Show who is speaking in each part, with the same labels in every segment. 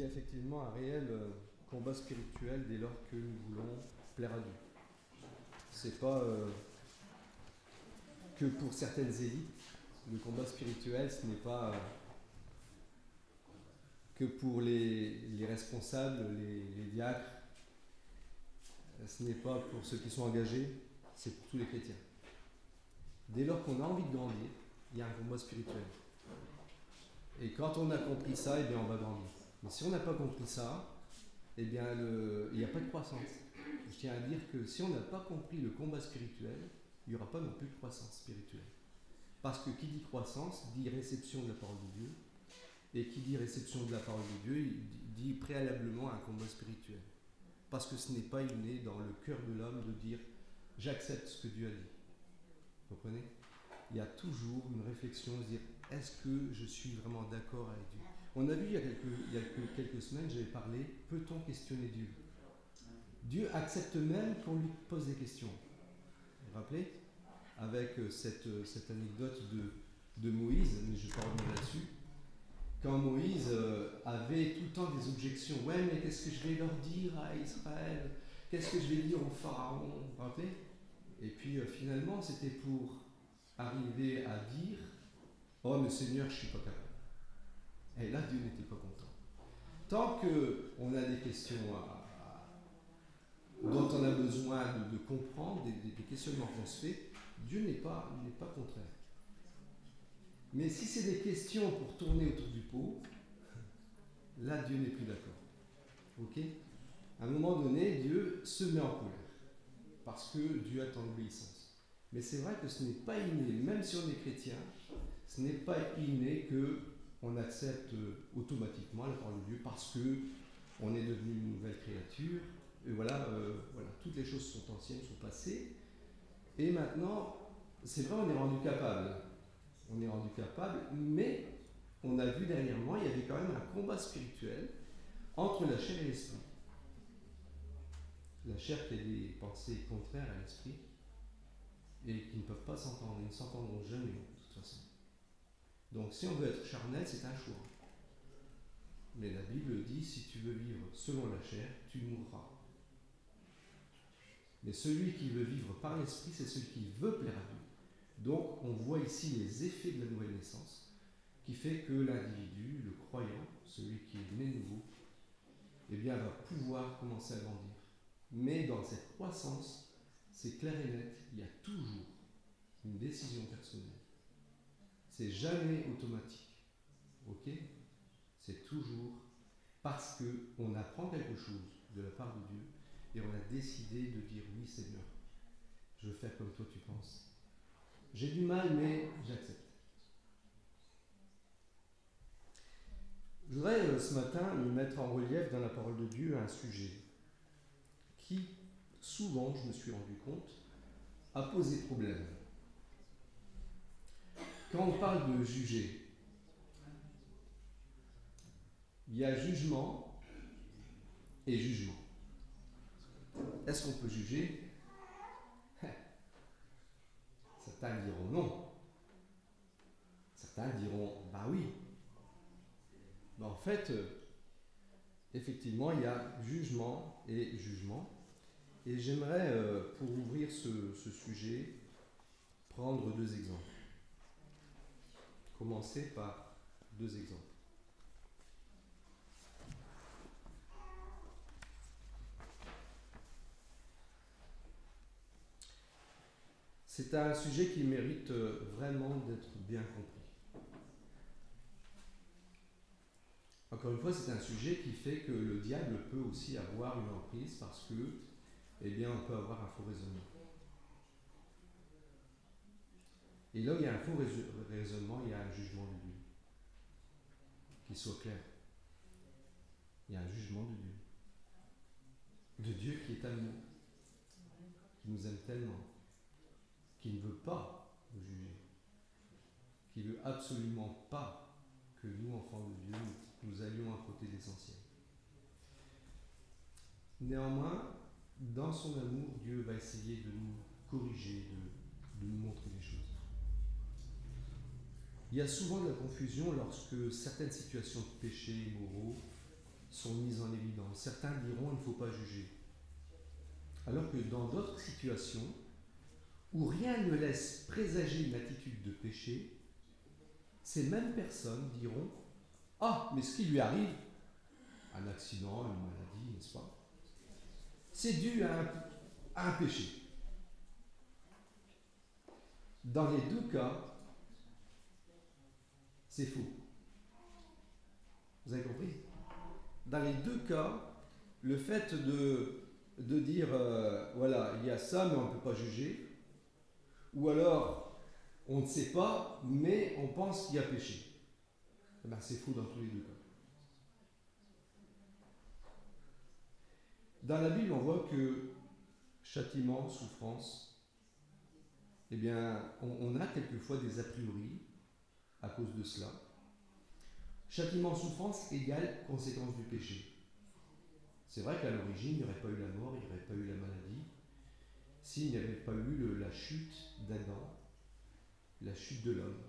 Speaker 1: y a effectivement un réel combat spirituel dès lors que nous voulons plaire à Dieu. C'est pas que pour certaines élites, le combat spirituel, ce n'est pas que pour les responsables, les diacres, ce n'est pas pour ceux qui sont engagés, c'est pour tous les chrétiens. Dès lors qu'on a envie de grandir, il y a un combat spirituel. Et quand on a compris ça, eh bien on va grandir. Mais si on n'a pas compris ça, eh bien il n'y a pas de croissance. Je tiens à dire que si on n'a pas compris le combat spirituel, il n'y aura pas non plus de croissance spirituelle. Parce que qui dit croissance dit réception de la parole de Dieu. Et qui dit réception de la parole de Dieu, il dit préalablement un combat spirituel. Parce que ce n'est pas inné dans le cœur de l'homme de dire j'accepte ce que Dieu a dit. Vous comprenez ? Il y a toujours une réflexion de dire est-ce que je suis vraiment d'accord avec Dieu ? On a vu il y a quelques semaines, j'avais parlé, peut-on questionner Dieu ? Dieu accepte même qu'on lui pose des questions. Vous vous rappelez ? Avec cette anecdote de Moïse, mais je ne vais pas revenir là-dessus. Quand Moïse avait tout le temps des objections, ouais, mais qu'est-ce que je vais leur dire à Israël ? Qu'est-ce que je vais dire au Pharaon ? Vous vous rappelez ? Et puis finalement, c'était pour arriver à dire oh, mais Seigneur, je ne suis pas capable. Et là, Dieu n'était pas content. Tant qu'on a des questions dont on a besoin de comprendre, des questionnements qu'on se fait, Dieu n'est pas contraire. Mais si c'est des questions pour tourner autour du pot, là, Dieu n'est plus d'accord. Ok ? À un moment donné, Dieu se met en colère. Parce que Dieu attend l'obéissance. Mais c'est vrai que ce n'est pas inné, même si on est chrétien, ce n'est pas inné qu'on accepte automatiquement la parole de Dieu parce qu'on est devenu une nouvelle créature. Et voilà, toutes les choses sont anciennes, sont passées. Et maintenant, c'est vrai, on est rendu capable. On est rendu capable, mais on a vu dernièrement, il y avait quand même un combat spirituel entre la chair et l'esprit. La chair qui a des pensées contraires à l'esprit et qui ne peuvent pas s'entendre, ils ne s'entendront jamais de toute façon. Donc si on veut être charnel, c'est un choix. Mais la Bible dit, si tu veux vivre selon la chair, tu mourras. Mais celui qui veut vivre par l'esprit, c'est celui qui veut plaire à Dieu. Donc on voit ici les effets de la nouvelle naissance, qui fait que l'individu, le croyant, celui qui est né nouveau, eh bien va pouvoir commencer à grandir. Mais dans cette croissance, c'est clair et net, il y a toujours une décision personnelle. C'est jamais automatique. Ok ? C'est toujours parce qu'on apprend quelque chose de la part de Dieu et on a décidé de dire oui Seigneur, je veux faire comme toi tu penses. J'ai du mal mais j'accepte. Je voudrais ce matin me mettre en relief dans la parole de Dieu un sujet qui, souvent, je me suis rendu compte, a posé problème. Quand on parle de juger, il y a jugement et jugement. Est-ce qu'on peut juger ? Certains diront non. Certains diront bah oui. Mais en fait, effectivement, il y a jugement et jugement. Et j'aimerais, pour ouvrir ce sujet, prendre deux exemples. Commencer par deux exemples. C'est un sujet qui mérite vraiment d'être bien compris. Encore une fois, c'est un sujet qui fait que le diable peut aussi avoir une emprise parce que, eh bien, on peut avoir un faux raisonnement. Et là où il y a un faux raisonnement, il y a un jugement de Dieu. Qu'il soit clair. Il y a un jugement de Dieu. De Dieu qui est amour, qui nous aime tellement, qui ne veut pas nous juger, qui ne veut absolument pas que nous, enfants de Dieu, nous allions à côté l'essentiel. Néanmoins, dans son amour, Dieu va essayer de nous corriger, de nous montrer les choses. Il y a souvent de la confusion lorsque certaines situations de péché moraux sont mises en évidence. Certains diront il ne faut pas juger. Alors que dans d'autres situations, où rien ne laisse présager une attitude de péché, ces mêmes personnes diront « Ah, mais ce qui lui arrive, un accident, une maladie, n'est-ce pas? C'est dû à un péché. » Dans les deux cas, c'est faux. Vous avez compris? Dans les deux cas, le fait de dire voilà, il y a ça, mais on ne peut pas juger, ou alors on ne sait pas, mais on pense qu'il y a péché. Eh bien, c'est faux dans tous les deux cas. Dans la Bible, on voit que châtiment, souffrance, eh bien, on a quelquefois des a priori à cause de cela. Châtiment, souffrance égale conséquence du péché. C'est vrai qu'à l'origine, il n'y aurait pas eu la mort, il n'y aurait pas eu la maladie, s'il n'y avait pas eu la chute d'Adam, la chute de l'homme.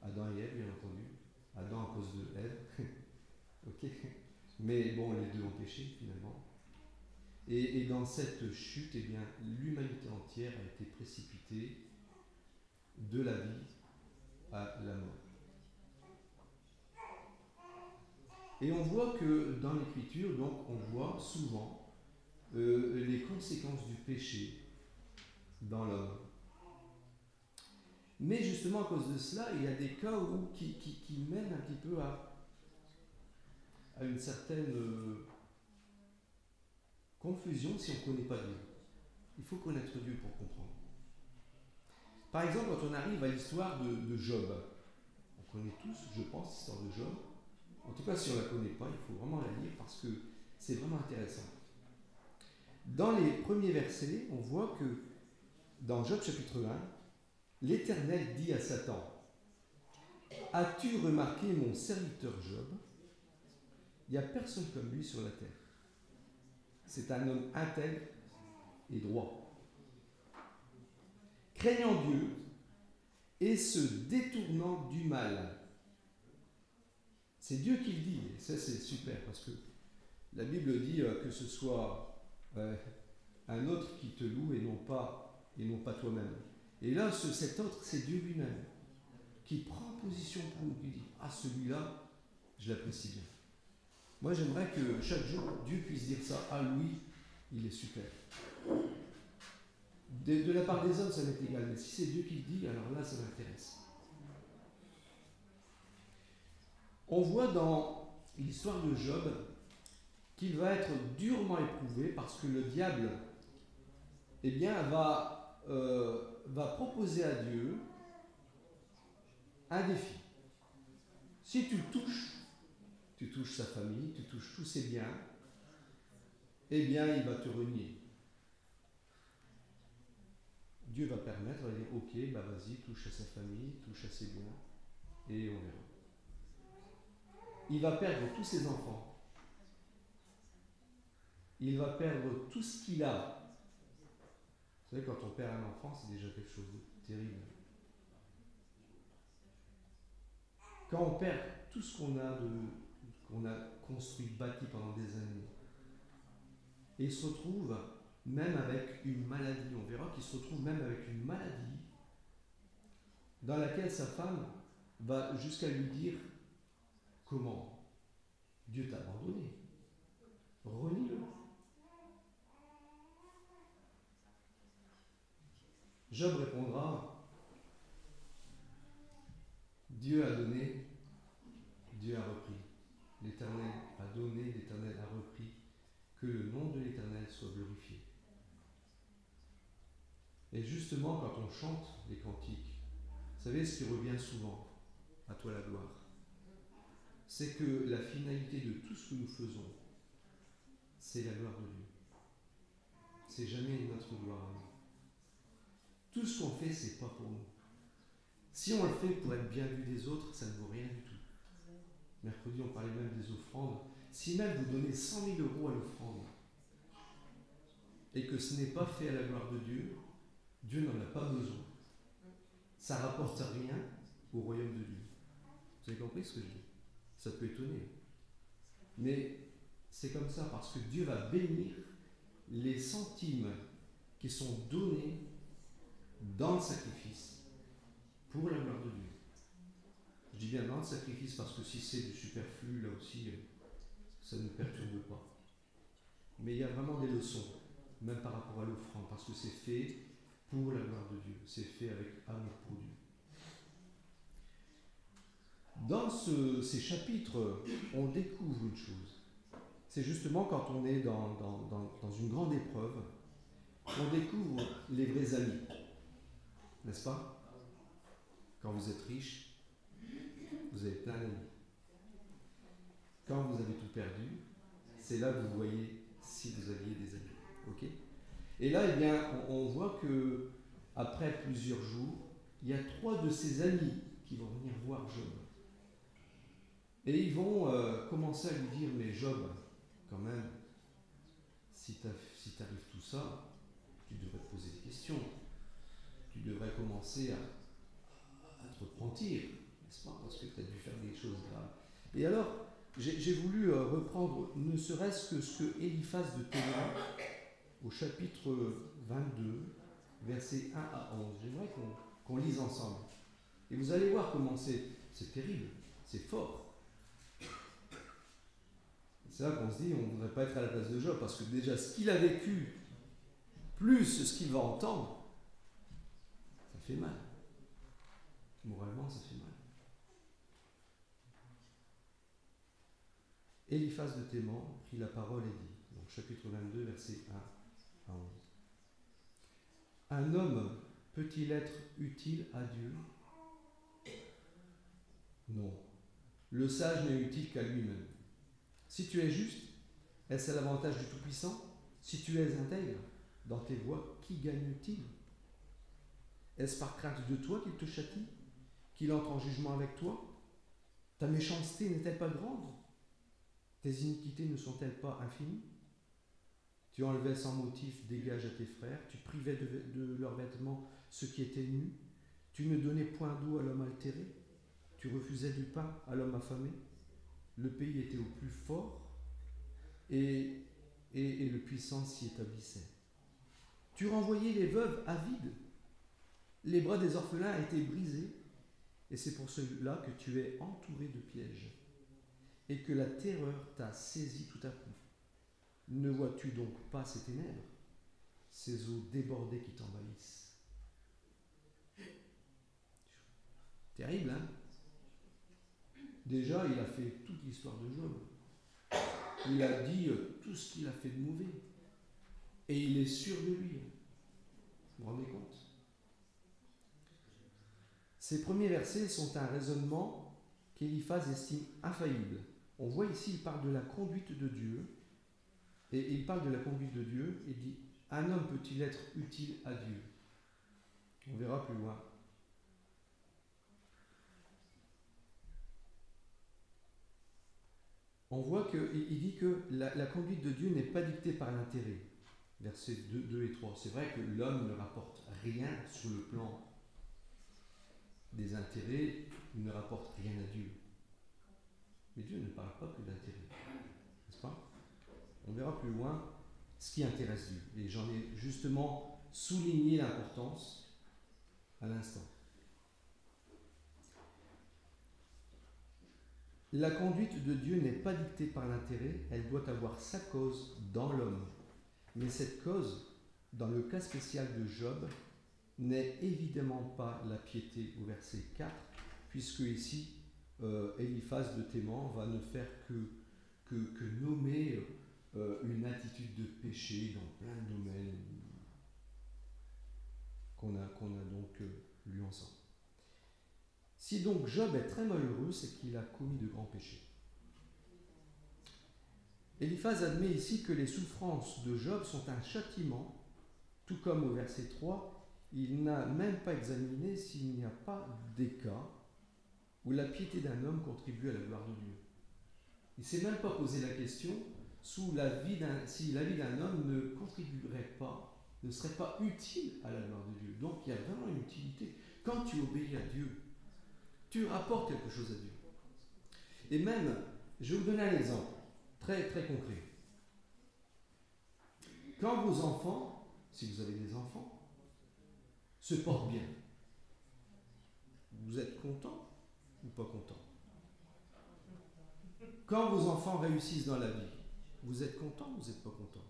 Speaker 1: Adam et Ève, bien entendu. Adam à cause de Ève. Ok. Mais bon, les deux ont péché finalement. Et dans cette chute, eh bien, l'humanité entière a été précipitée de la vie à la mort. Et on voit que dans l'Écriture, donc, on voit souvent les conséquences du péché dans l'homme. Mais justement, à cause de cela, il y a des cas qui mènent un petit peu à une certaine confusion si on ne connaît pas Dieu. Il faut connaître Dieu pour comprendre. Par exemple, quand on arrive à l'histoire de Job, on connaît tous, je pense, l'histoire de Job. En tout cas, si on ne la connaît pas, il faut vraiment la lire parce que c'est vraiment intéressant. Dans les premiers versets, on voit que dans Job chapitre 1, l'Éternel dit à Satan « As-tu remarqué mon serviteur Job? Il n'y a personne comme lui sur la terre. C'est un homme intègre et droit, craignant Dieu et se détournant du mal. » C'est Dieu qui le dit, et ça c'est super parce que la Bible dit que ce soit un autre qui te loue et non pas toi-même. Et là, cet autre, c'est Dieu lui-même qui prend position pour nous, qui dit « Ah, celui-là, je l'apprécie bien. » Moi, j'aimerais que chaque jour, Dieu puisse dire ça. « Ah, lui, il est super. » De la part des hommes, ça m'est égal, mais si c'est Dieu qui le dit, alors là, ça m'intéresse. On voit dans l'histoire de Job qu'il va être durement éprouvé parce que le diable eh bien, va proposer à Dieu un défi. Si tu le touches, tu touches sa famille, tu touches tous ses biens, eh bien, il va te renier. Dieu va permettre, il va dire, ok, bah vas-y, touche à sa famille, touche à ses biens, et on verra. Il va perdre tous ses enfants. Il va perdre tout ce qu'il a. Vous savez, quand on perd un enfant, c'est déjà quelque chose de terrible. Quand on perd tout ce qu'on a construit, bâti pendant des années, et il se retrouve même avec une maladie, on verra qu'il se retrouve même avec une maladie dans laquelle sa femme va jusqu'à lui dire « Comment? Dieu t'a abandonné. Renie-le. » Job répondra « Dieu a donné, Dieu a repris. L'Éternel a donné, l'Éternel a repris. Que le nom de l'Éternel soit glorifié. » Et justement, quand on chante les cantiques, vous savez ce qui revient souvent, à toi la gloire, c'est que la finalité de tout ce que nous faisons, c'est la gloire de Dieu. C'est jamais notre gloire à nous. Tout ce qu'on fait, c'est pas pour nous. Si on le fait pour être bien vu des autres, ça ne vaut rien du tout. Mercredi, on parlait même des offrandes. Si même vous donnez 100 000 € à l'offrande, et que ce n'est pas fait à la gloire de Dieu, Dieu n'en a pas besoin. Ça ne rapporte rien au royaume de Dieu. Vous avez compris ce que je dis? Ça peut étonner. Mais c'est comme ça parce que Dieu va bénir les centimes qui sont donnés dans le sacrifice pour la gloire de Dieu. Je dis bien dans le sacrifice parce que si c'est du superflu, là aussi, ça ne perturbe pas. Mais il y a vraiment des leçons, même par rapport à l'offrande, parce que c'est fait pour la gloire de Dieu, c'est fait avec amour pour Dieu. Dans ces chapitres, on découvre une chose. C'est justement quand on est dans une grande épreuve, on découvre les vrais amis. N'est-ce pas? Quand vous êtes riche, vous avez plein d'amis. Quand vous avez tout perdu, c'est là que vous voyez si vous aviez des amis. Ok? Et là, eh bien, on voit que après plusieurs jours, il y a 3 de ses amis qui vont venir voir Job. Et ils vont commencer à lui dire, mais Job, quand même, si t'arrive tout ça, tu devrais te poser des questions. Tu devrais commencer à te repentir, n'est-ce pas? Parce que tu as dû faire des choses graves. Et alors, j'ai voulu reprendre ne serait-ce que ce que Eliphaz de Théman, au chapitre 22, versets 1 à 11. J'aimerais qu'on lise ensemble. Et vous allez voir comment c'est terrible, c'est fort. C'est là qu'on se dit, on ne voudrait pas être à la place de Job, parce que déjà, ce qu'il a vécu, plus ce qu'il va entendre, ça fait mal. Moralement, ça fait mal. Eliphaz de Théman prit la parole et dit, donc chapitre 22, versets 1 à 11. Un homme peut-il être utile à Dieu? Non. Le sage n'est utile qu'à lui-même. Si tu es juste, est-ce à l'avantage du Tout-Puissant? Si tu es intègre dans tes voies, qui gagne-t-il? Est-ce par crainte de toi qu'il te châtie, qu'il entre en jugement avec toi? Ta méchanceté n'est-elle pas grande? Tes iniquités ne sont-elles pas infinies? Tu enlevais sans motif des gages à tes frères, tu privais de leurs vêtements ceux qui étaient nus, tu ne donnais point d'eau à l'homme altéré, tu refusais du pain à l'homme affamé. Le pays était au plus fort et le puissant s'y établissait. Tu renvoyais les veuves avides, les bras des orphelins étaient brisés, et c'est pour cela que tu es entouré de pièges, et que la terreur t'a saisi tout à coup. Ne vois-tu donc pas ces ténèbres, ces eaux débordées qui t'envahissent? Terrible, hein? Déjà, il a fait toute l'histoire de Job. Il a dit tout ce qu'il a fait de mauvais. Et il est sûr de lui. Vous vous rendez compte? Ces premiers versets sont un raisonnement qu'Eliphaz estime infaillible. On voit ici, il parle de la conduite de Dieu. Et il parle de la conduite de Dieu et dit, un homme peut-il être utile à Dieu? On verra plus loin. On voit qu'il dit que la conduite de Dieu n'est pas dictée par l'intérêt. Versets 2 et 3. C'est vrai que l'homme ne rapporte rien sur le plan des intérêts, il ne rapporte rien à Dieu. Mais Dieu ne parle pas que d'intérêt. N'est-ce pas? On verra plus loin ce qui intéresse Dieu. Et j'en ai justement souligné l'importance à l'instant. La conduite de Dieu n'est pas dictée par l'intérêt, elle doit avoir sa cause dans l'homme. Mais cette cause, dans le cas spécial de Job, n'est évidemment pas la piété au verset 4, puisque ici, Eliphaz de Théman va ne faire que nommer une attitude de péché dans plein de domaines qu'on a donc lu ensemble. Si donc Job est très malheureux, c'est qu'il a commis de grands péchés. Eliphaz admet ici que les souffrances de Job sont un châtiment, tout comme au verset 3, il n'a même pas examiné s'il n'y a pas des cas où la piété d'un homme contribue à la gloire de Dieu. Il ne s'est même pas posé la question si la vie d'un homme ne contribuerait pas, ne serait pas utile à la gloire de Dieu. Donc il y a vraiment une utilité. Quand tu obéis à Dieu, tu rapportes quelque chose à Dieu. Et même, je vais vous donner un exemple. très très concret. Quand vos enfants, si vous avez des enfants, se portent bien, vous êtes content ou pas content? Quand vos enfants réussissent dans la vie, vous êtes content ou vous n'êtes pas content?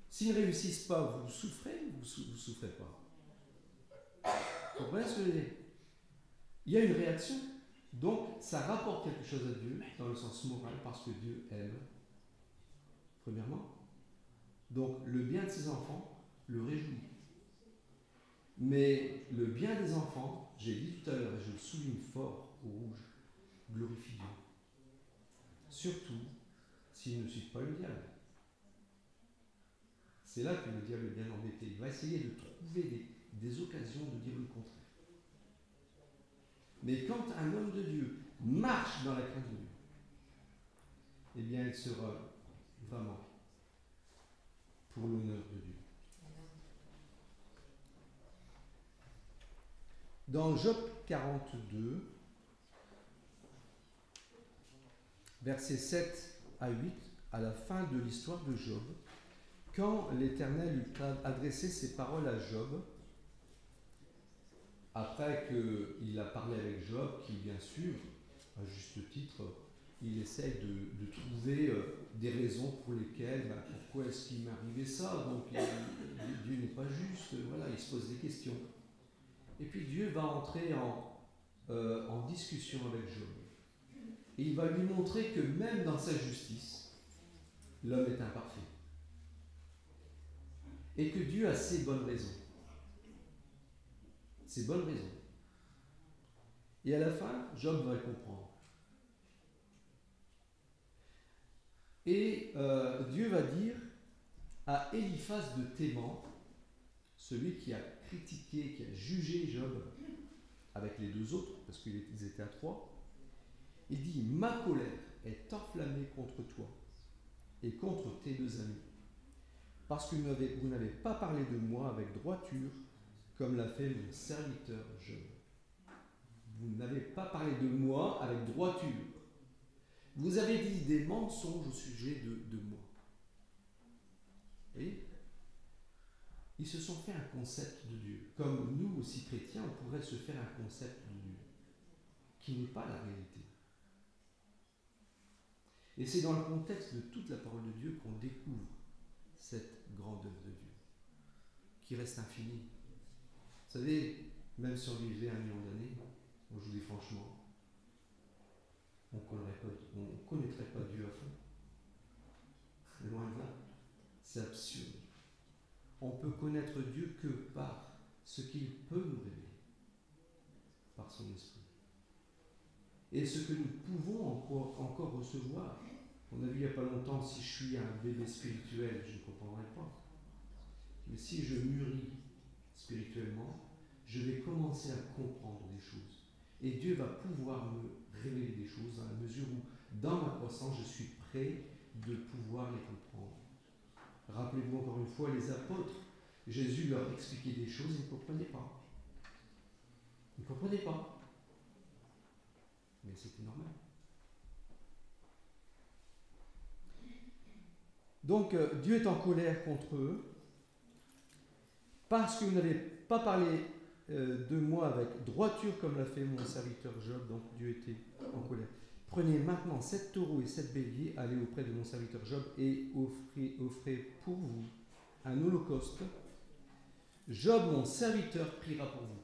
Speaker 1: S'ils ne réussissent pas, vous souffrez ou vous ne souffrez pas? Vous comprenez ce que je veux dire? Il y a une réaction. Donc, ça rapporte quelque chose à Dieu, dans le sens moral, parce que Dieu aime, premièrement. Donc, le bien de ses enfants le réjouit. Mais le bien des enfants, j'ai dit tout à l'heure, et je le souligne fort au rouge, glorifie Dieu. Surtout s'ils ne suivent pas le diable. C'est là que le diable est bien embêté. Il va essayer de trouver des occasions de dire le contraire. Mais quand un homme de Dieu marche dans la crainte de Dieu, eh bien il sera vraiment pour l'honneur de Dieu. Dans Job 42, versets 7 à 8, à la fin de l'histoire de Job, quand l'Éternel eut adressé ces paroles à Job, après qu'il a parlé avec Job, qui bien sûr, à juste titre, il essaye de trouver des raisons pour lesquelles, pourquoi est-ce qu'il m'est arrivé ça? Donc Dieu n'est pas juste, voilà, il se pose des questions. Et puis Dieu va entrer en discussion avec Job. Et il va lui montrer que même dans sa justice, l'homme est imparfait. Et que Dieu a ses bonnes raisons. Ses bonnes raisons. Et à la fin, Job va le comprendre. Et Dieu va dire à Eliphaz de Théman, celui qui a critiqué, qui a jugé Job avec les deux autres, parce qu'ils étaient à trois, il dit: ma colère est enflammée contre toi et contre tes deux amis, parce que vous n'avez pas parlé de moi avec droiture, comme l'a fait mon serviteur Job. Vous n'avez pas parlé de moi avec droiture. Vous avez dit des mensonges au sujet de moi. Vous voyez? Ils se sont fait un concept de Dieu. Comme nous aussi chrétiens, on pourrait se faire un concept de Dieu, qui n'est pas la réalité. Et c'est dans le contexte de toute la parole de Dieu qu'on découvre cette grandeur de Dieu, qui reste infinie. Vous savez, même si on vivait 1 million d'années, je vous dis franchement, on ne connaîtrait pas Dieu à fond. Loin de là. C'est absurde. On peut connaître Dieu que par ce qu'il peut nous révéler, par son esprit. Et ce que nous pouvons encore recevoir. On a vu il n'y a pas longtemps, si je suis un bébé spirituel, je ne comprendrai pas. Mais si je mûris spirituellement, je vais commencer à comprendre des choses. Et Dieu va pouvoir me révéler des choses dans la mesure où, dans ma croissance, je suis prêt de pouvoir les comprendre. Rappelez-vous encore une fois, les apôtres, Jésus leur expliquait des choses, ils ne comprenaient pas. Ils ne comprenaient pas. Mais c'était normal. Donc, Dieu est en colère contre eux, parce que vous n'avez pas parlé de moi avec droiture comme l'a fait mon serviteur Job, donc Dieu était en colère. Prenez maintenant 7 taureaux et 7 béliers, allez auprès de mon serviteur Job et offrez pour vous un holocauste. Job, mon serviteur, priera pour vous.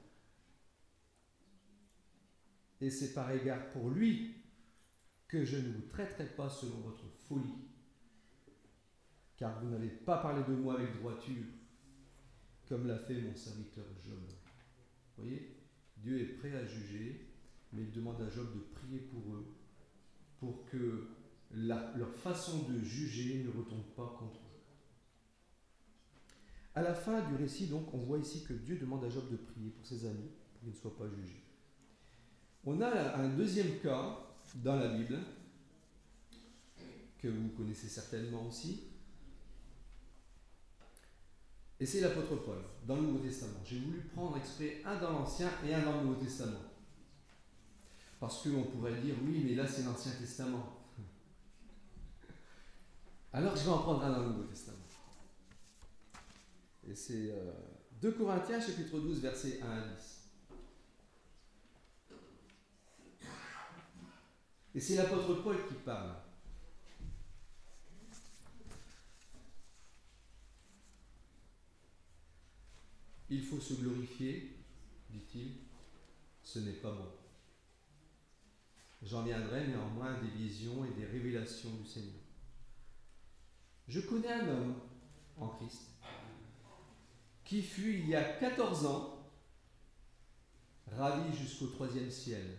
Speaker 1: Et c'est par égard pour lui que je ne vous traiterai pas selon votre folie, car vous n'avez pas parlé de moi avec droiture, comme l'a fait mon serviteur Job. Vous voyez, Dieu est prêt à juger, mais il demande à Job de prier pour eux, pour que leur façon de juger ne retombe pas contre eux. À la fin du récit, donc, on voit ici que Dieu demande à Job de prier pour ses amis, pour qu'ils ne soient pas jugés. On a un deuxième cas dans la Bible, que vous connaissez certainement aussi, et c'est l'apôtre Paul, dans le Nouveau Testament. J'ai voulu prendre exprès un dans l'Ancien et un dans le Nouveau Testament. Parce qu'on pourrait dire, oui, mais là c'est l'Ancien Testament. Alors je vais en prendre un dans le Nouveau Testament. Et c'est 2 Corinthiens chapitre 12 versets 1 à 10. Et c'est l'apôtre Paul qui parle. Il faut se glorifier, dit-il, ce n'est pas bon. J'en viendrai néanmoins des visions et des révélations du Seigneur. Je connais un homme en Christ qui fut il y a 14 ans ravi jusqu'au 3e ciel.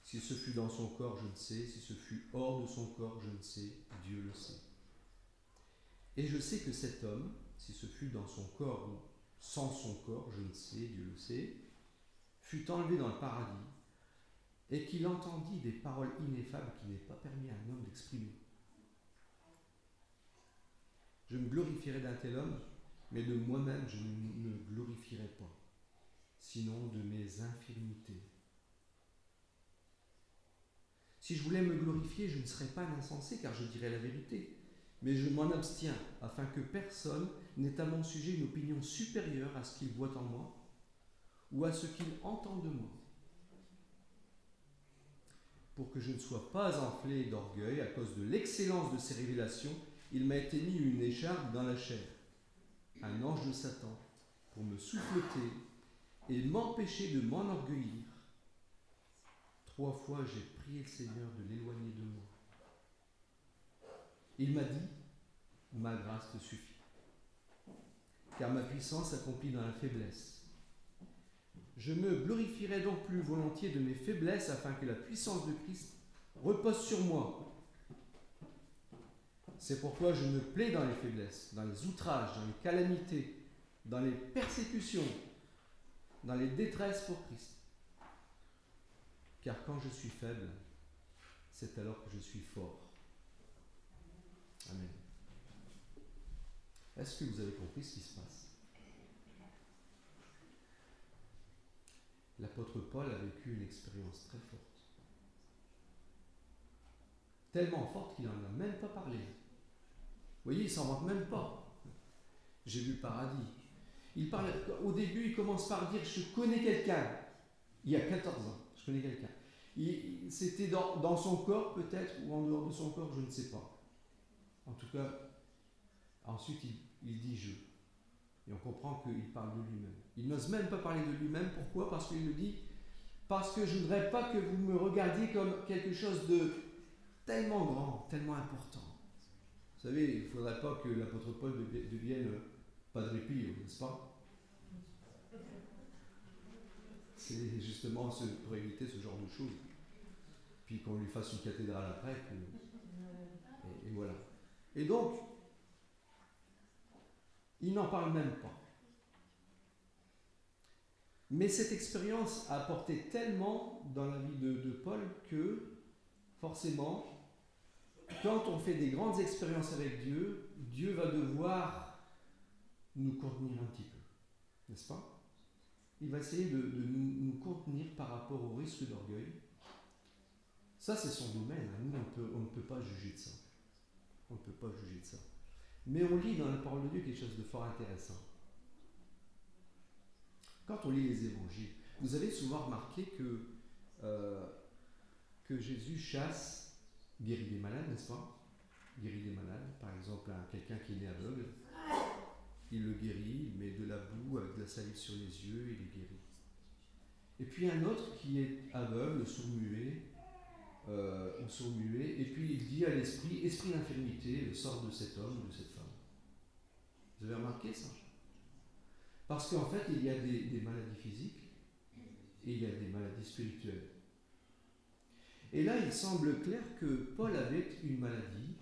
Speaker 1: Si ce fut dans son corps, je ne sais. Si ce fut hors de son corps, je ne sais. Dieu le sait. Et je sais que cet homme, si ce fut dans son corps ou sans son corps, je ne sais, Dieu le sait, fut enlevé dans le paradis et qu'il entendit des paroles ineffables qui n'est pas permis à un homme d'exprimer. Je me glorifierai d'un tel homme, mais de moi-même je ne me glorifierai pas, sinon de mes infirmités. Si je voulais me glorifier, je ne serais pas un insensé, car je dirais la vérité. Mais je m'en abstiens, afin que personne n'ait à mon sujet une opinion supérieure à ce qu'il voit en moi, ou à ce qu'il entend de moi. Pour que je ne sois pas enflé d'orgueil à cause de l'excellence de ces révélations, il m'a été mis une écharpe dans la chair, un ange de Satan, pour me souffleter et m'empêcher de m'enorgueillir. 3 fois j'ai prié le Seigneur de l'éloigner de moi. Il m'a dit, ma grâce te suffit, car ma puissance s'accomplit dans la faiblesse. Je me glorifierai donc plus volontiers de mes faiblesses afin que la puissance de Christ repose sur moi. C'est pourquoi je me plais dans les faiblesses, dans les outrages, dans les calamités, dans les persécutions, dans les détresses pour Christ. Car quand je suis faible, c'est alors que je suis fort. Amen. Est-ce que vous avez compris ce qui se passe? L'apôtre Paul a vécu une expérience très forte. Tellement forte qu'il n'en a même pas parlé. Vous voyez, il ne s'en vante même pas. J'ai vu le paradis. Il parle, au début, il commence par dire « Je connais quelqu'un ». Il y a 14 ans, je connais quelqu'un. C'était dans son corps peut-être, ou en dehors de son corps, je ne sais pas. En tout cas, ensuite il dit « je ». Et on comprend qu'il parle de lui-même. Il n'ose même pas parler de lui-même. Pourquoi? Parce qu'il le dit « Parce que je ne voudrais pas que vous me regardiez comme quelque chose de tellement grand, tellement important. » Vous savez, il ne faudrait pas que l'apôtre Paul devienne Padre Pio, n'est-ce pas? C'est justement pour éviter ce genre de choses. Puis qu'on lui fasse une cathédrale après. Et voilà. Et donc, il n'en parle même pas. Mais cette expérience a apporté tellement dans la vie de Paul que, forcément, quand on fait des grandes expériences avec Dieu, Dieu va devoir nous contenir un petit peu. N'est-ce pas? Il va essayer de nous contenir par rapport au risque d'orgueil. Ça, c'est son domaine. Nous, on ne peut pas juger de ça. On ne peut pas juger de ça. Mais on lit dans la parole de Dieu quelque chose de fort intéressant. Quand on lit les évangiles, vous avez souvent remarqué que Jésus chasse, guérit des malades, n'est-ce pas? Guérit des malades. Par exemple, quelqu'un qui est né aveugle, il le guérit, il met de la boue avec de la salive sur les yeux, il le guérit. Et puis un autre qui est aveugle, sourd-muet, et puis il dit à l'esprit, esprit d'infirmité, sort de cet homme ou de cette femme. Vous avez remarqué ça? Parce qu'en fait, il y a des maladies physiques et il y a des maladies spirituelles. Et là, il semble clair que Paul avait une maladie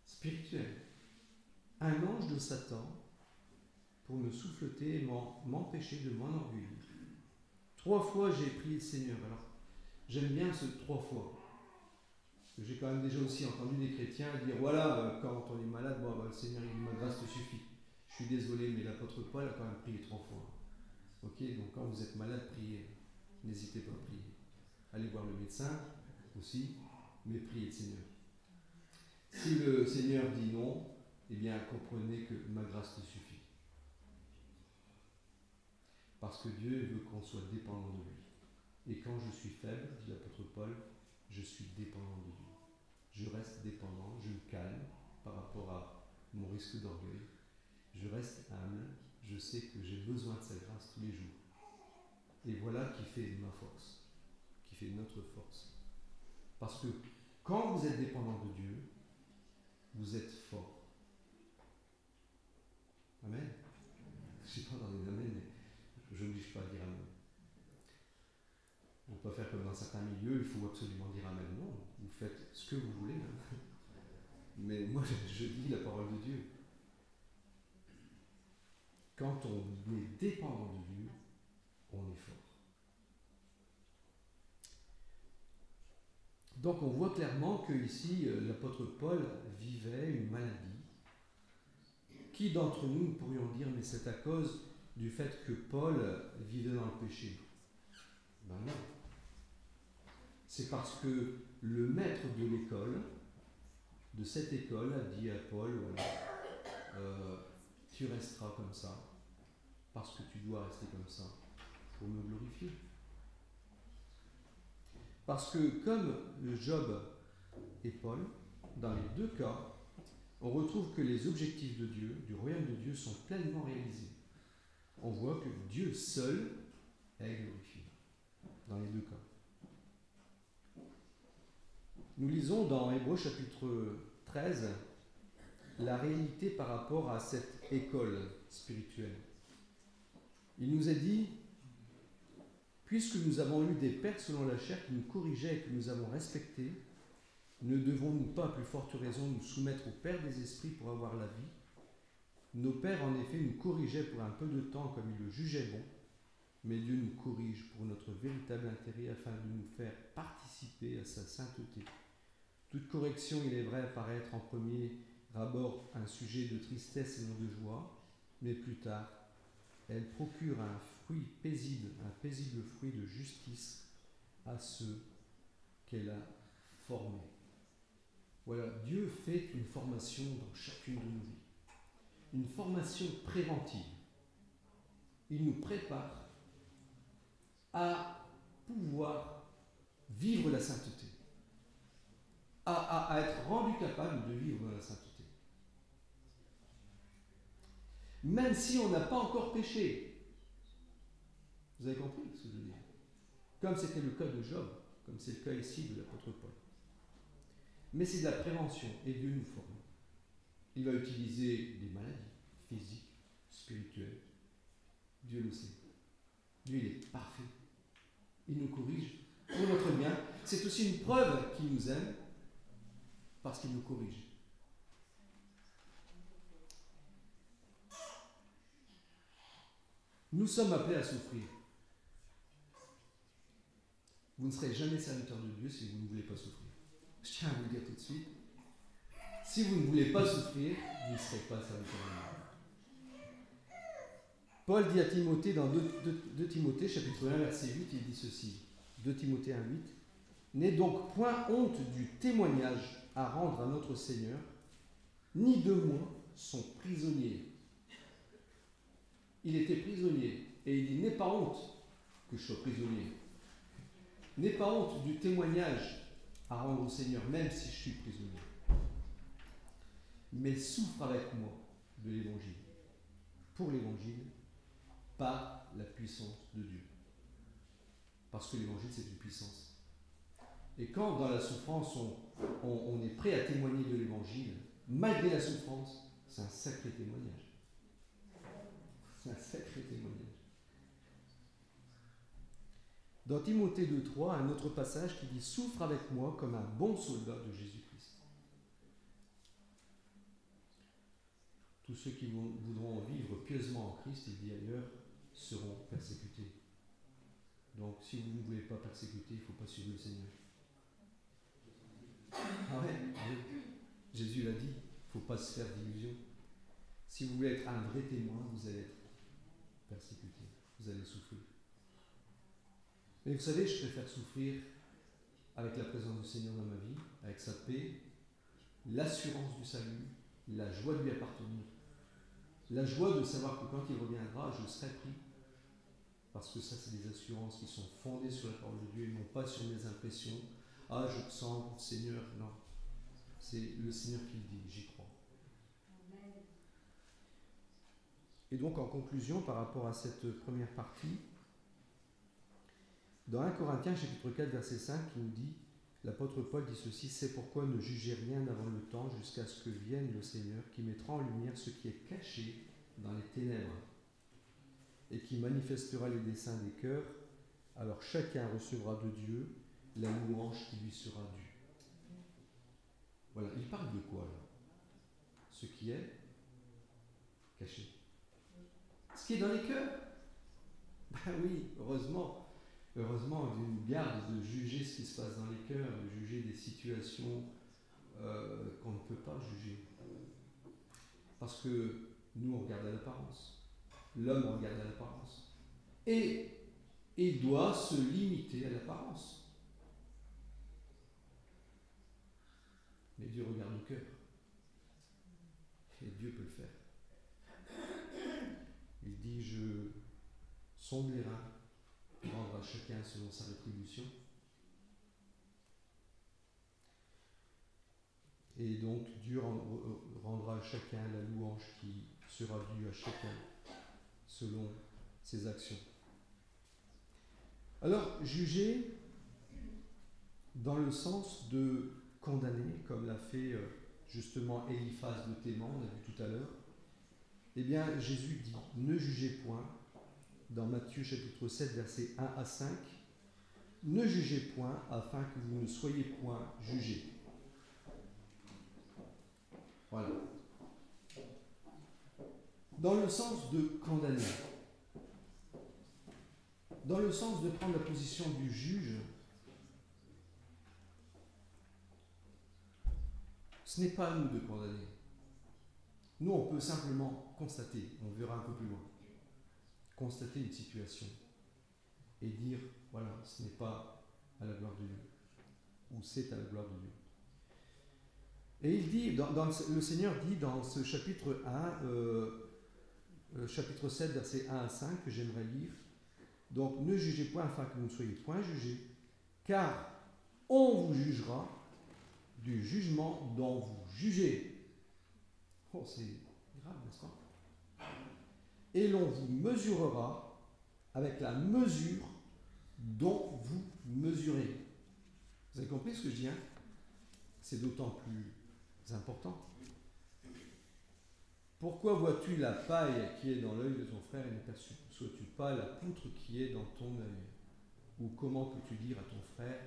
Speaker 1: spirituelle. Un ange de Satan pour me souffleter et m'empêcher de m'enorgueillir. 3 fois, j'ai prié le Seigneur. Alors, j'aime bien ce 3 fois. J'ai quand même déjà aussi entendu des chrétiens dire, voilà, quand on est malade, bon, le Seigneur, il dit, ma grâce te suffit. Je suis désolé, mais l'apôtre Paul a quand même prié 3 fois. Ok, donc quand vous êtes malade, priez. N'hésitez pas à prier. Allez voir le médecin aussi, mais priez le Seigneur. Si le Seigneur dit non, eh bien comprenez que ma grâce te suffit. Parce que Dieu veut qu'on soit dépendant de lui. Et quand je suis faible, dit l'apôtre Paul, je suis dépendant de Dieu. Je reste dépendant, je me calme par rapport à mon risque d'orgueil. Je reste humble, je sais que j'ai besoin de sa grâce tous les jours. Et voilà qui fait ma force, qui fait notre force. Parce que quand vous êtes dépendant de Dieu, vous êtes fort. Amen. Je ne sais pas dans les amen, mais je n'oblige pas à dire amen. On peut faire comme dans certains milieux, il faut absolument dire amen. Non, vous faites ce que vous voulez. Hein. Mais moi, je dis la parole de Dieu. Quand on est dépendant de Dieu, on est fort. Donc on voit clairement que ici l'apôtre Paul vivait une maladie. Qui d'entre nous pourrions dire mais c'est à cause du fait que Paul vivait dans le péché? Ben non. C'est parce que le maître de l'école, de cette école, a dit à Paul, voilà, tu resteras comme ça, parce que tu dois rester comme ça, pour me glorifier. Parce que comme Job et Paul, dans les deux cas, on retrouve que les objectifs de Dieu, du royaume de Dieu, sont pleinement réalisés. On voit que Dieu seul est glorifié, dans les deux cas. Nous lisons dans Hébreux chapitre 13 la réalité par rapport à cette école spirituelle. Il nous est dit, puisque nous avons eu des pères selon la chair qui nous corrigeaient et que nous avons respectés, ne devons-nous pas à plus forte raison nous soumettre au Père des esprits pour avoir la vie? Nos pères en effet nous corrigeaient pour un peu de temps comme ils le jugeaient bon, mais Dieu nous corrige pour notre véritable intérêt afin de nous faire participer à sa sainteté. Toute correction, il est vrai, apparaît être en premier abord un sujet de tristesse et non de joie, mais plus tard, elle procure un fruit paisible, un paisible fruit de justice à ceux qu'elle a formés. Voilà, Dieu fait une formation dans chacune de nos vies, une formation préventive. Il nous prépare à pouvoir vivre la sainteté, à être rendu capable de vivre la sainteté. Même si on n'a pas encore péché. Vous avez compris ce que je veux dire? Comme c'était le cas de Job, comme c'est le cas ici de l'apôtre Paul. Mais c'est de la prévention, et Dieu nous forme. Il va utiliser des maladies physiques, spirituelles. Dieu le sait. Dieu, il est parfait. Il nous corrige pour notre bien. C'est aussi une preuve qu'il nous aime, parce qu'il nous corrige. Nous sommes appelés à souffrir. Vous ne serez jamais serviteur de Dieu si vous ne voulez pas souffrir. Je tiens à vous le dire tout de suite. Si vous ne voulez pas souffrir, vous ne serez pas serviteur de Dieu. Paul dit à Timothée dans 2 Timothée, chapitre 1, verset 8, il dit ceci. 2 Timothée 1, 8. N'aie donc point honte du témoignage à rendre à notre Seigneur, ni de moi son prisonnier. Il était prisonnier, et il dit, n'aie pas honte que je sois prisonnier. N'aie pas honte du témoignage à rendre au Seigneur, même si je suis prisonnier. Mais souffre avec moi de l'Évangile, pour l'Évangile, par la puissance de Dieu. Parce que l'Évangile, c'est une puissance. Et quand, dans la souffrance, on est prêt à témoigner de l'Évangile, malgré la souffrance, c'est un sacré témoignage. C'est un sacré témoignage. Dans Timothée 2,3, un autre passage qui dit « Souffre avec moi comme un bon soldat de Jésus-Christ ». Tous ceux qui voudront vivre pieusement en Christ, il dit ailleurs, seront persécutés. Donc, si vous ne voulez pas persécuter, il ne faut pas suivre le Seigneur. Ah ouais, oui. Jésus l'a dit, il ne faut pas se faire d'illusions. Si vous voulez être un vrai témoin, vous allez être persécuté, vous allez souffrir. Mais vous savez, je préfère souffrir avec la présence du Seigneur dans ma vie, avec sa paix, l'assurance du salut, la joie de lui appartenir, la joie de savoir que quand il reviendra, je serai pris. Parce que ça, c'est des assurances qui sont fondées sur la parole de Dieu et non pas sur mes impressions. Ah, je sens, Seigneur, non. C'est le Seigneur qui le dit, j'y crois. Et donc, en conclusion, par rapport à cette première partie, dans 1 Corinthiens, chapitre 4, verset 5, il nous dit, l'apôtre Paul dit ceci, c'est pourquoi ne jugez rien avant le temps jusqu'à ce que vienne le Seigneur qui mettra en lumière ce qui est caché dans les ténèbres et qui manifestera les desseins des cœurs. Alors chacun recevra de Dieu la louange qui lui sera due. Voilà, il parle de quoi là? Ce qui est caché. Ce qui est dans les cœurs. Ben oui, heureusement. Heureusement, Dieu nous garde de juger ce qui se passe dans les cœurs, de juger des situations qu'on ne peut pas juger. Parce que nous, on regarde à l'apparence. L'homme regarde à l'apparence. Et il doit se limiter à l'apparence. Mais Dieu regarde le cœur. Et Dieu peut le faire. Il dit, je sonde les reins, pour rendre à chacun selon sa rétribution. Et donc Dieu rendra à chacun la louange qui sera due à chacun selon ses actions. Alors, juger dans le sens de condamner, comme l'a fait justement Eliphaz de Théman, on l'a vu tout à l'heure, eh bien Jésus dit, ne jugez point, dans Matthieu chapitre 7, versets 1 à 5, ne jugez point afin que vous ne soyez point jugés. Voilà. Dans le sens de condamner, dans le sens de prendre la position du juge, ce n'est pas à nous de condamner. Nous, on peut simplement constater, on verra un peu plus loin, constater une situation et dire, voilà, ce n'est pas à la gloire de Dieu, ou c'est à la gloire de Dieu. Et il dit, le Seigneur dit dans ce chapitre 1, chapitre 7, versets 1 à 5, que j'aimerais lire, donc ne jugez point afin que vous ne soyez point jugés, car on vous jugera du jugement dont vous jugez. Oh, c'est grave, n'est-ce pas? Et l'on vous mesurera avec la mesure dont vous mesurez. Vous avez compris ce que je dis, hein? C'est d'autant plus important. Pourquoi vois-tu la paille qui est dans l'œil de ton frère et ne t'aperçois-tu pas la poutre qui est dans ton œil? Ou comment peux-tu dire à ton frère,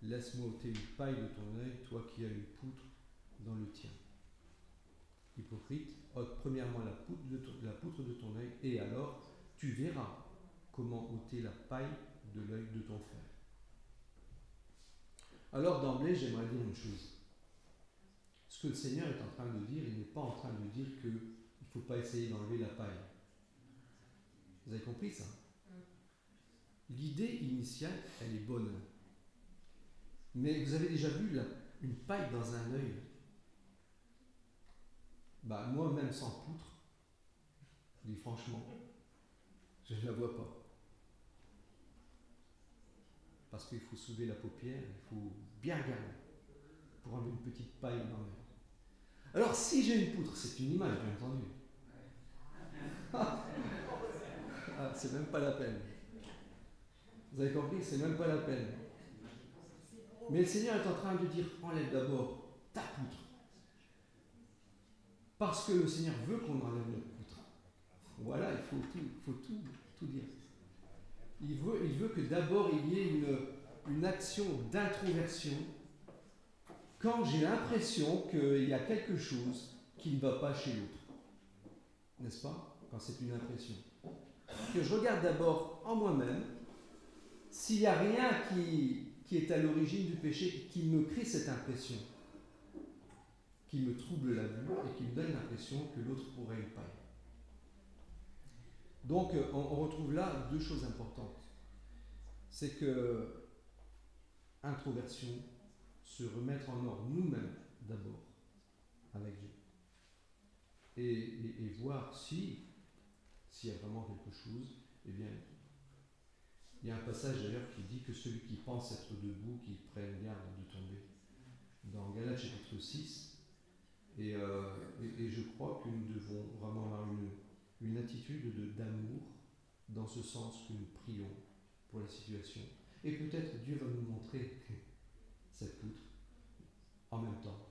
Speaker 1: laisse-moi ôter une paille de ton œil, toi qui as une poutre dans le tien? Hypocrite, ôte premièrement la poutre de ton œil, et alors tu verras comment ôter la paille de l'œil de ton frère. Alors d'emblée, j'aimerais dire une chose. Ce que le Seigneur est en train de dire, il n'est pas en train de dire qu'il ne faut pas essayer d'enlever la paille. Vous avez compris ça? L'idée initiale, elle est bonne. Mais vous avez déjà vu une paille dans un œil? Bah, moi, même sans poutre, je dis franchement, je ne la vois pas. Parce qu'il faut soulever la paupière, il faut bien regarder pour enlever une petite paille dans l'œil. Alors, si j'ai une poutre, c'est une image, bien entendu. Ah, c'est même pas la peine. Vous avez compris, c'est même pas la peine. Mais le Seigneur est en train de dire, enlève d'abord ta poutre. Parce que le Seigneur veut qu'on enlève notre poutre. Voilà, il faut tout dire. Il veut que d'abord il y ait une action d'introversion quand j'ai l'impression qu'il y a quelque chose qui ne va pas chez l'autre. N'est-ce pas? Quand c'est une impression. Que je regarde d'abord en moi-même s'il n'y a rien qui est à l'origine du péché qui me crée cette impression, qui me trouble la vue et qui me donne l'impression que l'autre aurait une paille. Donc on retrouve là deux choses importantes. C'est que introversion, se remettre en ordre nous-mêmes d'abord, avec Dieu. Et voir s'il y a vraiment quelque chose, eh bien, il y a un passage d'ailleurs qui dit que celui qui pense être debout, qu'il prenne garde de tomber. Dans Galates chapitre 6, et je crois que nous devons vraiment avoir une attitude d'amour dans ce sens que nous prions pour la situation. Et peut-être Dieu va nous montrer cette poutre en même temps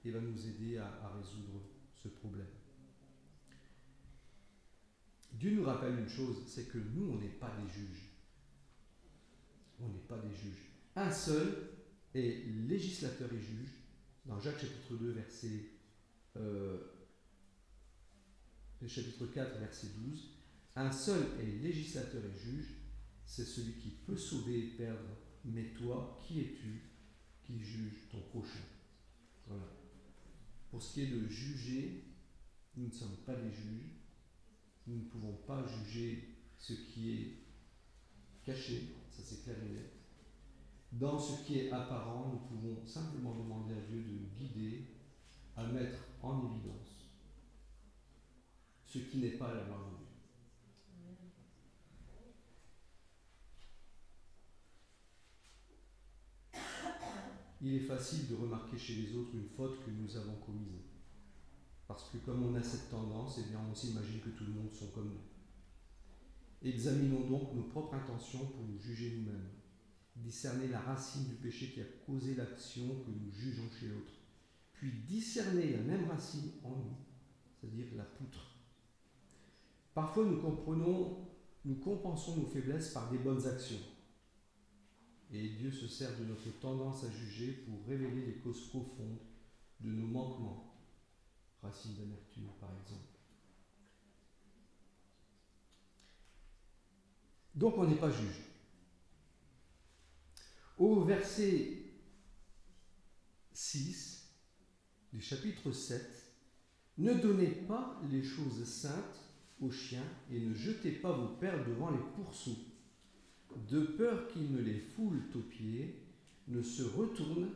Speaker 1: et va nous aider à résoudre ce problème. Dieu nous rappelle une chose, c'est que nous, on n'est pas des juges. On n'est pas des juges. Un seul est législateur et juge. Dans Jacques chapitre 2, chapitre 4, verset 12. Un seul est législateur et juge, c'est celui qui peut sauver et perdre. Mais toi, qui es-tu qui juge ton prochain? Voilà. Pour ce qui est de juger, nous ne sommes pas des juges. Nous ne pouvons pas juger ce qui est caché, ça c'est clair et net. Dans ce qui est apparent, nous pouvons simplement demander à Dieu de nous guider, à mettre en évidence ce qui n'est pas la gloire de Dieu. Il est facile de remarquer chez les autres une faute que nous avons commise. Parce que comme on a cette tendance, eh bien on s'imagine que tout le monde sont comme nous. Examinons donc nos propres intentions pour nous juger nous-mêmes. Discerner la racine du péché qui a causé l'action que nous jugeons chez l'autre. Puis discerner la même racine en nous, c'est-à-dire la poutre. Parfois nous compensons nos faiblesses par des bonnes actions. Et Dieu se sert de notre tendance à juger pour révéler les causes profondes de nos manquements. Racine d'amertume, par exemple. Donc on n'est pas juge. Au verset 6 du chapitre 7, ne donnez pas les choses saintes aux chiens et ne jetez pas vos perles devant les pourceaux, de peur qu'ils ne les foulent aux pieds, ne se retournent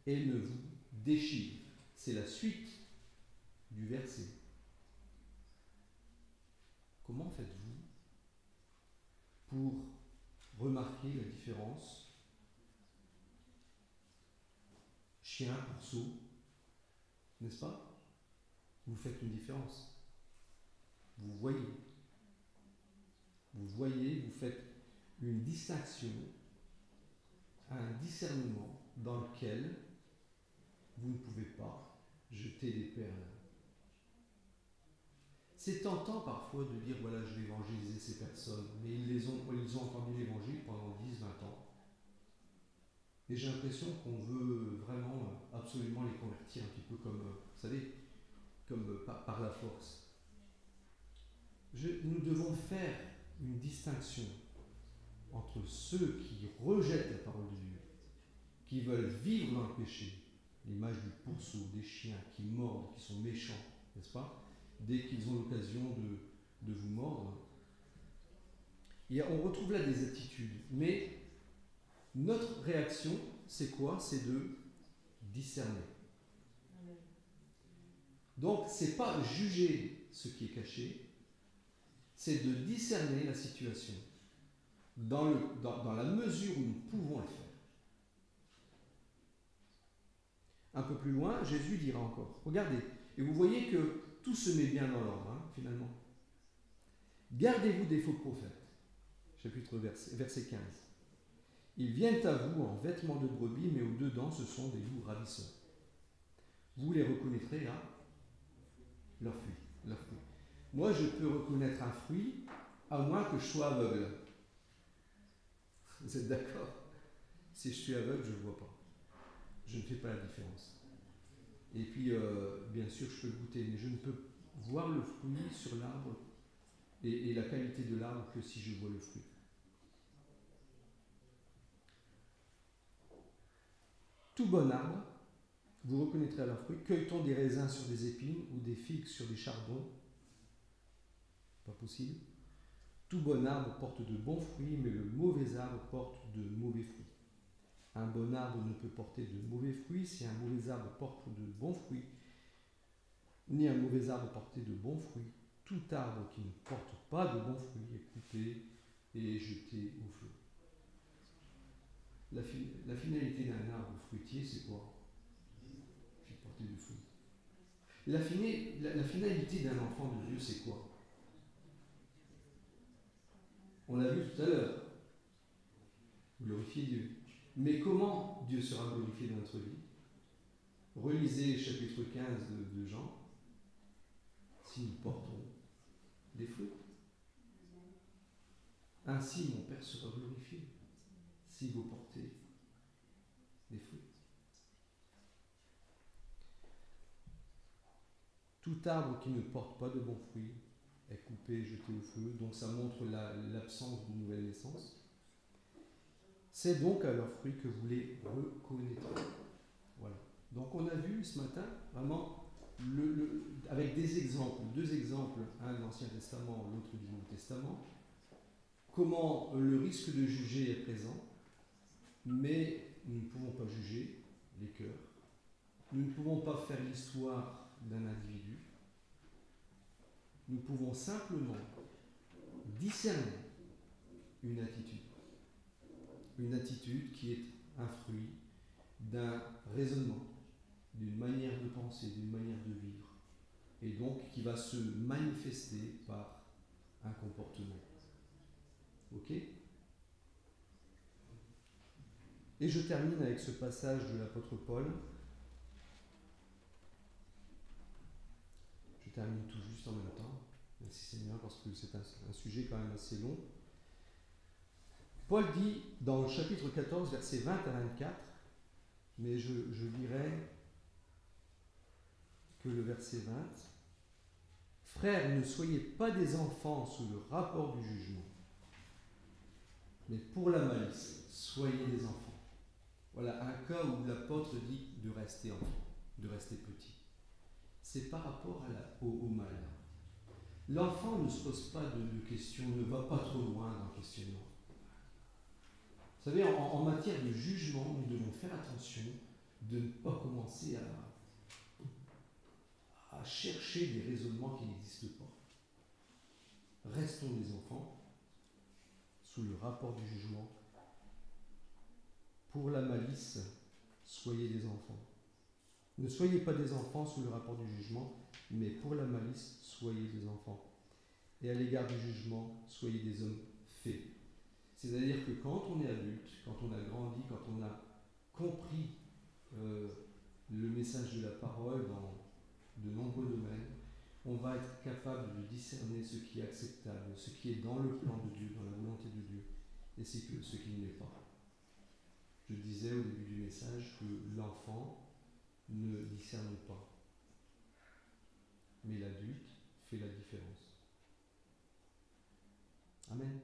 Speaker 1: et ne vous déchirent. C'est la suite du verset. Comment faites-vous pour remarquer la différence chien, pourceau, n'est-ce pas? Vous faites une différence. Vous voyez, vous faites une distinction, un discernement dans lequel vous ne pouvez pas jeter des perles. C'est tentant parfois de dire voilà, je vais évangéliser ces personnes, mais ils ont entendu l'évangile pendant 10, 20 ans. Et j'ai l'impression qu'on veut vraiment absolument les convertir un petit peu comme, vous savez, comme par la force. Nous devons faire une distinction entre ceux qui rejettent la parole de Dieu, qui veulent vivre dans le péché, l'image du pourceau, des chiens qui mordent, qui sont méchants, n'est-ce pas? Dès qu'ils ont l'occasion de vous mordre. On retrouve là des attitudes, mais notre réaction, c'est quoi? C'est de discerner. Donc, ce n'est pas juger ce qui est caché, c'est de discerner la situation dans la mesure où nous pouvons le faire. Un peu plus loin, Jésus dira encore, regardez, et vous voyez que tout se met bien dans l'ordre, finalement. Gardez-vous des faux prophètes, verset 15. Ils viennent à vous en vêtements de brebis, mais au-dedans, ce sont des loups ravisseurs. Vous les reconnaîtrez à leurs fruits. Moi, je peux reconnaître un fruit à moins que je sois aveugle. Vous êtes d'accord? Si je suis aveugle, je ne vois pas. Je ne fais pas la différence. Et puis, bien sûr, je peux le goûter, mais je ne peux voir le fruit sur l'arbre et la qualité de l'arbre que si je vois le fruit. Tout bon arbre, vous reconnaîtrez à leurs fruits. Cueille-t-on des raisins sur des épines ou des figues sur des chardons? Pas possible. Tout bon arbre porte de bons fruits, mais le mauvais arbre porte de mauvais fruits. Un bon arbre ne peut porter de mauvais fruits si un mauvais arbre porte de bons fruits, ni un mauvais arbre porter de bons fruits. Tout arbre qui ne porte pas de bons fruits est coupé et jeté au feu. La finalité d'un arbre fruitier, c'est quoi? C'est porter du fruit. La finalité d'un enfant de Dieu, c'est quoi? On l'a vu tout à l'heure. Glorifier Dieu. Mais comment Dieu sera glorifié dans notre vie? Relisez chapitre 15 de Jean. Si nous portons des fruits. Ainsi, mon Père sera glorifié si vous portez des fruits. Tout arbre qui ne porte pas de bons fruits est coupé et jeté au feu, donc ça montre l'absence de nouvelle naissance. C'est donc à leurs fruits que vous les reconnaîtrez. Voilà. Donc on a vu ce matin vraiment avec des exemples, deux exemples, un de l'Ancien Testament, l'autre du Nouveau Testament, comment le risque de juger est présent, mais nous ne pouvons pas juger les cœurs. Nous ne pouvons pas faire l'histoire d'un individu. Nous pouvons simplement discerner une attitude qui est un fruit d'un raisonnement, d'une manière de penser, d'une manière de vivre, et donc qui va se manifester par un comportement. Ok? Et je termine avec ce passage de l'apôtre Paul. Je termine tout juste en même temps. Merci Seigneur, parce que c'est un sujet quand même assez long. Paul dit dans le chapitre 14, versets 20 à 24, mais je lirai que le verset 20. Frères, ne soyez pas des enfants sous le rapport du jugement, mais pour la malice, soyez des enfants. Voilà un cas où l'apôtre dit de rester enfant, de rester petit. C'est par rapport au mal. L'enfant ne se pose pas de questions, ne va pas trop loin dans le questionnement. Vous savez, en matière de jugement, nous devons faire attention de ne pas commencer à chercher des raisonnements qui n'existent pas. Restons des enfants sous le rapport du jugement. Pour la malice, soyez des enfants. Ne soyez pas des enfants sous le rapport du jugement, mais pour la malice, soyez des enfants. Et à l'égard du jugement, soyez des hommes faits. C'est-à-dire que quand on est adulte, quand on a grandi, quand on a compris le message de la parole dans de nombreux domaines, on va être capable de discerner ce qui est acceptable, ce qui est dans le plan de Dieu, dans la volonté de Dieu, et ce qui ne l'est pas. Je disais au début du message que l'enfant ne discerne pas, mais l'adulte fait la différence. Amen.